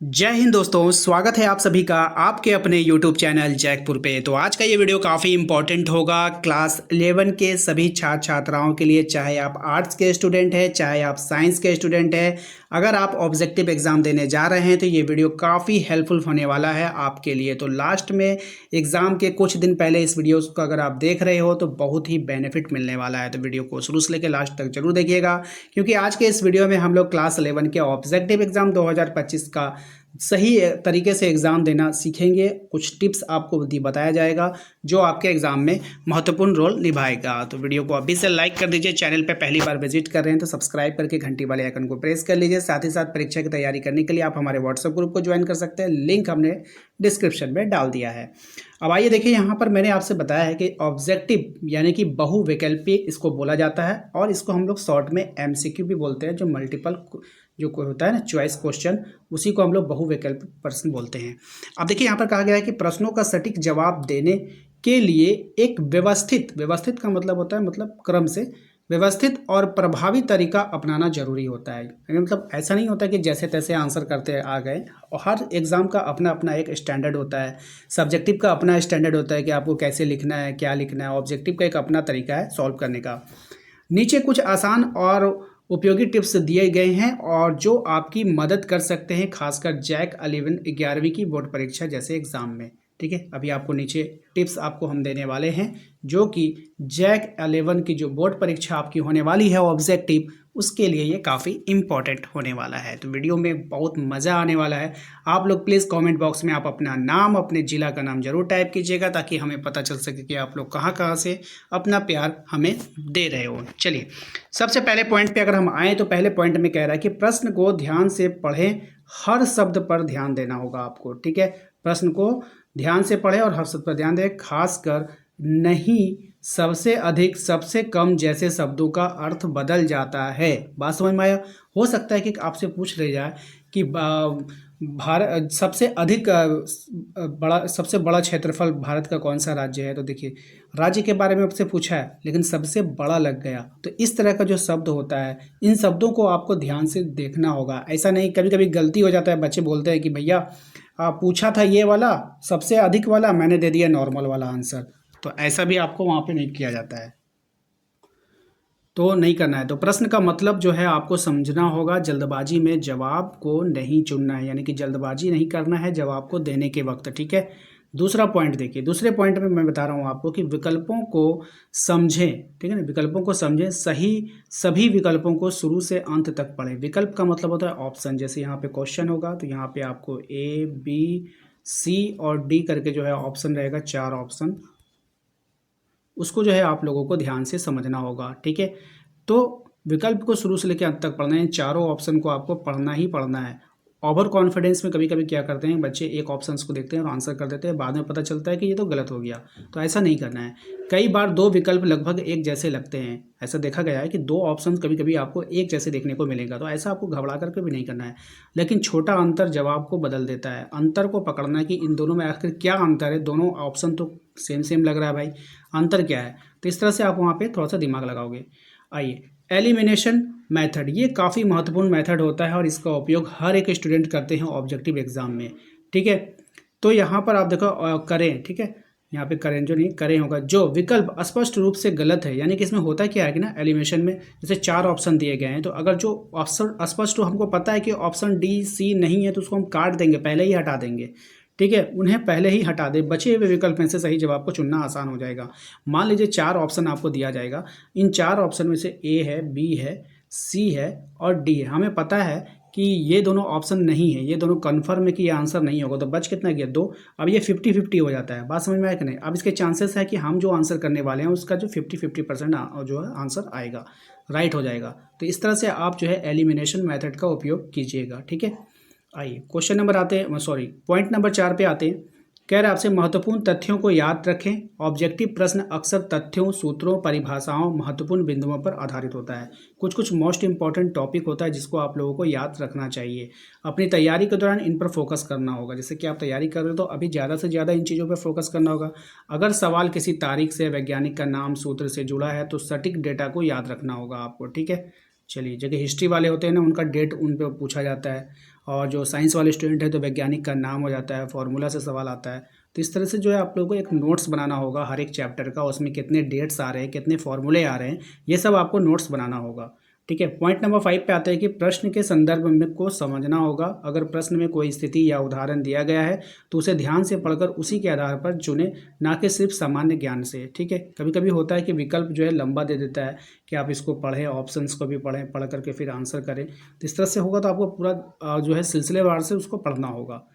जय हिंद दोस्तों, स्वागत है आप सभी का आपके अपने YouTube चैनल जैकपुर पे। तो आज का ये वीडियो काफ़ी इंपॉर्टेंट होगा क्लास 11 के सभी छात्र छात्राओं के लिए, चाहे आप आर्ट्स के स्टूडेंट हैं चाहे आप साइंस के स्टूडेंट हैं। अगर आप ऑब्जेक्टिव एग्जाम देने जा रहे हैं तो ये वीडियो काफ़ी हेल्पफुल होने वाला है आपके लिए। तो लास्ट में एग्ज़ाम के कुछ दिन पहले इस वीडियो को अगर आप देख रहे हो तो बहुत ही बेनिफिट मिलने वाला है। तो वीडियो को शुरू से लेकर लास्ट तक जरूर देखिएगा, क्योंकि आज के इस वीडियो में हम लोग क्लास 11 के ऑब्जेक्टिव एग्जाम 2025 का सही तरीके से एग्ज़ाम देना सीखेंगे। कुछ टिप्स आपको बताया जाएगा जो आपके एग्ज़ाम में महत्वपूर्ण रोल निभाएगा। तो वीडियो को अभी से लाइक कर दीजिए। चैनल पे पहली बार विजिट कर रहे हैं तो सब्सक्राइब करके घंटी वाले आइकन को प्रेस कर लीजिए। साथ ही साथ परीक्षा की तैयारी करने के लिए आप हमारे व्हाट्सएप ग्रुप को ज्वाइन कर सकते हैं, लिंक हमने डिस्क्रिप्शन में डाल दिया है। अब आइए देखिए, यहाँ पर मैंने आपसे बताया है कि ऑब्जेक्टिव यानी कि बहुविकल्पी इसको बोला जाता है, और इसको हम लोग शॉर्ट में MCQ भी बोलते हैं। जो मल्टीपल जो कोई होता है ना, चॉइस क्वेश्चन, उसी को हम लोग बहुविकल्प प्रश्न बोलते हैं। अब देखिए, यहाँ पर कहा गया है कि प्रश्नों का सटीक जवाब देने के लिए एक व्यवस्थित का मतलब होता है, मतलब क्रम से व्यवस्थित और प्रभावी तरीका अपनाना जरूरी होता है। मतलब ऐसा नहीं होता कि जैसे तैसे आंसर करते आ गए। और हर एग्ज़ाम का अपना अपना एक स्टैंडर्ड होता है। सब्जेक्टिव का अपना स्टैंडर्ड होता है कि आपको कैसे लिखना है, क्या लिखना है। ऑब्जेक्टिव का एक अपना तरीका है सॉल्व करने का। नीचे कुछ आसान और उपयोगी टिप्स दिए गए हैं और जो आपकी मदद कर सकते हैं, खासकर जैक 11वीं की बोर्ड परीक्षा जैसे एग्जाम में। ठीक है, अभी आपको नीचे टिप्स आपको हम देने वाले हैं जो कि जैक 11 की जो बोर्ड परीक्षा आपकी होने वाली है ऑब्जेक्टिव, उसके लिए ये काफ़ी इंपॉर्टेंट होने वाला है। तो वीडियो में बहुत मज़ा आने वाला है। आप लोग प्लीज़ कमेंट बॉक्स में आप अपना नाम, अपने ज़िला का नाम जरूर टाइप कीजिएगा, ताकि हमें पता चल सके कि आप लोग कहाँ कहाँ से अपना प्यार हमें दे रहे हो। चलिए, सबसे पहले पॉइंट पे अगर हम आएँ तो पहले पॉइंट में कह रहा है कि प्रश्न को ध्यान से पढ़ें, हर शब्द पर ध्यान देना होगा आपको। ठीक है, प्रश्न को ध्यान से पढ़ें और हर शब्द पर ध्यान दें, खासकर नहीं, सबसे अधिक, सबसे कम जैसे शब्दों का अर्थ बदल जाता है। बात समझ में आया? हो सकता है कि आपसे पूछ रही जाए कि भारत सबसे अधिक सबसे बड़ा क्षेत्रफल भारत का कौन सा राज्य है। तो देखिए, राज्य के बारे में आपसे पूछा है लेकिन सबसे बड़ा लग गया। तो इस तरह का जो शब्द होता है, इन शब्दों को आपको ध्यान से देखना होगा। ऐसा नहीं, कभी कभी गलती हो जाता है, बच्चे बोलते हैं कि भैया पूछा था ये वाला सबसे अधिक वाला, मैंने दे दिया नॉर्मल वाला आंसर। तो ऐसा भी आपको वहाँ पे नहीं किया जाता है, तो नहीं करना है। तो प्रश्न का मतलब जो है आपको समझना होगा। जल्दबाजी में जवाब को नहीं चुनना है, यानी कि जल्दबाजी नहीं करना है जवाब को देने के वक्त। ठीक है, दूसरा पॉइंट देखिए, दूसरे पॉइंट में मैं बता रहा हूँ आपको कि विकल्पों को समझें। ठीक है ना, विकल्पों को समझें, सभी विकल्पों को शुरू से अंत तक पढ़ें। विकल्प का मतलब होता है ऑप्शन। जैसे यहाँ पे क्वेश्चन होगा तो यहाँ पे आपको A, B, C और D करके जो है ऑप्शन रहेगा, 4 ऑप्शन। उसको जो है आप लोगों को ध्यान से समझना होगा। ठीक है, तो विकल्प को शुरू से लेकर अंत तक पढ़ना है। चारों ऑप्शन को आपको पढ़ना ही पढ़ना है। ओवर कॉन्फिडेंस में कभी कभी क्या करते हैं बच्चे, एक ऑप्शन को देखते हैं और आंसर कर देते हैं, बाद में पता चलता है कि ये तो गलत हो गया। तो ऐसा नहीं करना है। कई बार दो विकल्प लगभग एक जैसे लगते हैं। ऐसा देखा गया है कि दो ऑप्शन कभी कभी आपको एक जैसे देखने को मिलेगा, तो ऐसा आपको घबरा करके भी नहीं करना है। लेकिन छोटा अंतर जवाब को बदल देता है। अंतर को पकड़ना है कि इन दोनों में आखिर क्या अंतर है। दोनों ऑप्शन तो सेम सेम लग रहा है भाई, अंतर क्या है। तो इस तरह से आप वहाँ पे थोड़ा सा दिमाग लगाओगे। आइए, एलिमिनेशन मेथड, ये काफ़ी महत्वपूर्ण मेथड होता है और इसका उपयोग हर एक स्टूडेंट करते हैं ऑब्जेक्टिव एग्जाम में। ठीक है, तो यहाँ पर आप देखो करें। ठीक है, यहाँ पे करें जो नहीं, करें होगा जो विकल्प स्पष्ट रूप से गलत है। यानी कि इसमें होता क्या है कि ना, एलिमिनेशन में जैसे 4 ऑप्शन दिए गए हैं, तो अगर जो ऑप्शन स्पष्ट हमको पता है कि ऑप्शन D, C नहीं है, तो उसको हम काट देंगे, पहले ही हटा देंगे। ठीक है, उन्हें पहले ही हटा दे, बचे हुए विकल्प में से सही जवाब को चुनना आसान हो जाएगा। मान लीजिए 4 ऑप्शन आपको दिया जाएगा, इन 4 ऑप्शन में से A है, B है, C है और D है। हमें पता है कि ये दोनों ऑप्शन नहीं है, ये दोनों कन्फर्म है कि ये आंसर नहीं होगा। तो बच कितना गया, 2। अब ये 50-50 हो जाता है। बात समझ में आया कि नहीं? अब इसके चांसेस है कि हम जो आंसर करने वाले हैं उसका जो 50-50% जो है आंसर आएगा, राइट हो जाएगा। तो इस तरह से आप जो है एलिमिनेशन मेथड का उपयोग कीजिएगा। ठीक है, आइए क्वेश्चन नंबर आते हैं, सॉरी पॉइंट नंबर 4 पे आते हैं। कह रहे आपसे महत्वपूर्ण तथ्यों को याद रखें। ऑब्जेक्टिव प्रश्न अक्सर तथ्यों, सूत्रों, परिभाषाओं, महत्वपूर्ण बिंदुओं पर आधारित होता है। कुछ मोस्ट इंपॉर्टेंट टॉपिक होता है जिसको आप लोगों को याद रखना चाहिए। अपनी तैयारी के दौरान इन पर फोकस करना होगा। जैसे कि आप तैयारी कर रहे हो तो अभी ज़्यादा से ज़्यादा इन चीज़ों पर फोकस करना होगा। अगर सवाल किसी तारीख से, वैज्ञानिक का नाम, सूत्र से जुड़ा है तो सटीक डेटा को याद रखना होगा आपको। ठीक है, चलिए, जगह हिस्ट्री वाले होते हैं ना, उनका डेट उन पर पूछा जाता है। और जो साइंस वाले स्टूडेंट है तो वैज्ञानिक का नाम हो जाता है, फॉर्मूला से सवाल आता है। तो इस तरह से जो है आप लोगों को एक नोट्स बनाना होगा हर एक चैप्टर का, उसमें कितने डेट्स आ रहे हैं, कितने फॉर्मूले आ रहे हैं, ये सब आपको नोट्स बनाना होगा। ठीक है। पॉइंट नंबर 5 पे आते हैं कि प्रश्न के संदर्भ में को समझना होगा। अगर प्रश्न में कोई स्थिति या उदाहरण दिया गया है तो उसे ध्यान से पढ़कर उसी के आधार पर चुने, ना कि सिर्फ सामान्य ज्ञान से। ठीक है। कभी कभी होता है कि विकल्प जो है लंबा दे देता है कि आप इसको पढ़ें, ऑप्शंस को भी पढ़ें, पढ़ करके फिर आंसर करें। तो इस तरह से होगा तो आपको पूरा जो है सिलसिलेवार से उसको पढ़ना होगा।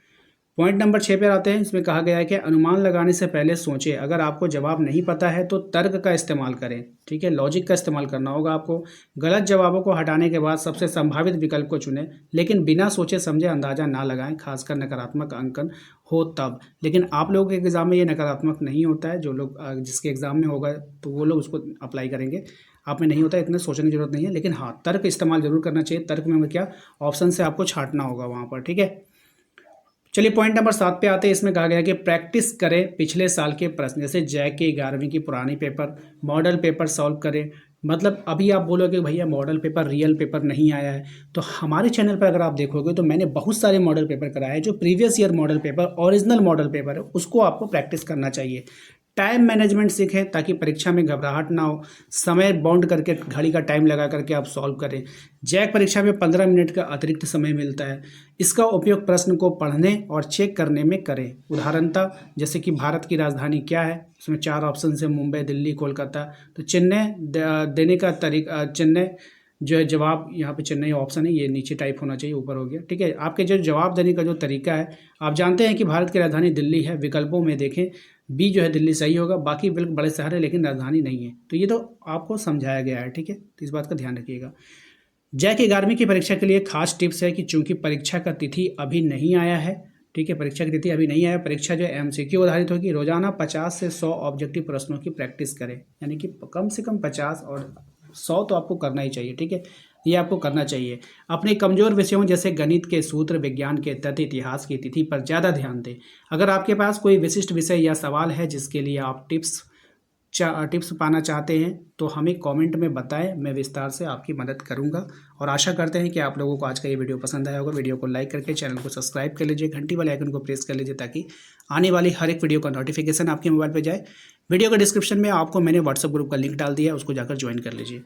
पॉइंट नंबर 6 पर आते हैं। इसमें कहा गया है कि अनुमान लगाने से पहले सोचें। अगर आपको जवाब नहीं पता है तो तर्क का इस्तेमाल करें। ठीक है, लॉजिक का इस्तेमाल करना होगा आपको। गलत जवाबों को हटाने के बाद सबसे संभावित विकल्प को चुनें, लेकिन बिना सोचे समझे अंदाजा ना लगाएं, खासकर नकारात्मक अंकन हो तब। लेकिन आप लोगों के एग्जाम में ये नकारात्मक नहीं होता है। जो लोग जिसके एग्जाम में होगा तो वो लोग उसको अप्लाई करेंगे, आप में नहीं होता, इतने सोचने की जरूरत नहीं है। लेकिन हाँ, तर्क इस्तेमाल जरूर करना चाहिए। तर्क में क्या, ऑप्शन से आपको छांटना होगा वहाँ पर। ठीक है। चलिए पॉइंट नंबर 7 पे आते हैं। इसमें कहा गया कि प्रैक्टिस करें पिछले साल के प्रश्न, जैसे जैक के 11वीं की पुरानी पेपर, मॉडल पेपर सॉल्व करें। मतलब अभी आप बोलोगे भैया मॉडल पेपर, रियल पेपर नहीं आया है, तो हमारे चैनल पर अगर आप देखोगे तो मैंने बहुत सारे मॉडल पेपर कराए हैं। जो previous year model paper, original model paper है, उसको आपको प्रैक्टिस करना चाहिए। टाइम मैनेजमेंट सीखें ताकि परीक्षा में घबराहट ना हो। समय बाउंड करके, घड़ी का टाइम लगा करके आप सॉल्व करें। जैक परीक्षा में 15 मिनट का अतिरिक्त समय मिलता है। इसका उपयोग प्रश्न को पढ़ने और चेक करने में करें। उदाहरणतः जैसे कि भारत की राजधानी क्या है, उसमें 4 ऑप्शन है, मुंबई, दिल्ली, कोलकाता। तो चेन्नई देने का तरीका, चेन्नई जो है जवाब, यहाँ पे चेन्नई ऑप्शन है, ये नीचे टाइप होना चाहिए, ऊपर हो गया। ठीक है। आपके जो जवाब देने का जो तरीका है, आप जानते हैं कि भारत की राजधानी दिल्ली है। विकल्पों में देखें, बी जो है दिल्ली सही होगा, बाकी बिल्कुल बड़े शहर है लेकिन राजधानी नहीं है। तो ये तो आपको समझाया गया है। ठीक है, तो इस बात का ध्यान रखिएगा। जैक 11वीं की परीक्षा के लिए खास टिप्स है कि चूंकि परीक्षा का तिथि अभी नहीं आया है, ठीक है, परीक्षा की तिथि अभी नहीं आया, परीक्षा जो है एमसीक्यू आधारित होगी। रोजाना 50 से 100 ऑब्जेक्टिव प्रश्नों की प्रैक्टिस करें, यानी कि कम से कम 50 और 100 तो आपको करना ही चाहिए। ठीक है, ये आपको करना चाहिए। अपने कमजोर विषयों जैसे गणित के सूत्र, विज्ञान के तथ्य, इतिहास की तिथि पर ज़्यादा ध्यान दें। अगर आपके पास कोई विशिष्ट विषय या सवाल है जिसके लिए आप टिप्स पाना चाहते हैं तो हमें कमेंट में बताएं, मैं विस्तार से आपकी मदद करूंगा। और आशा करते हैं कि आप लोगों को आज का ये वीडियो पसंद आया होगा। वीडियो को लाइक करके चैनल को सब्सक्राइब कर लीजिए, घंटी वाले आइकन को प्रेस कर लीजिए ताकि आने वाली हर एक वीडियो का नोटिफिकेशन आपके मोबाइल पर जाए। वीडियो के डिस्क्रिप्शन में आपको मैंने व्हाट्सएप ग्रुप का लिंक डाल दिया है, उसको जाकर ज्वाइन कर लीजिए।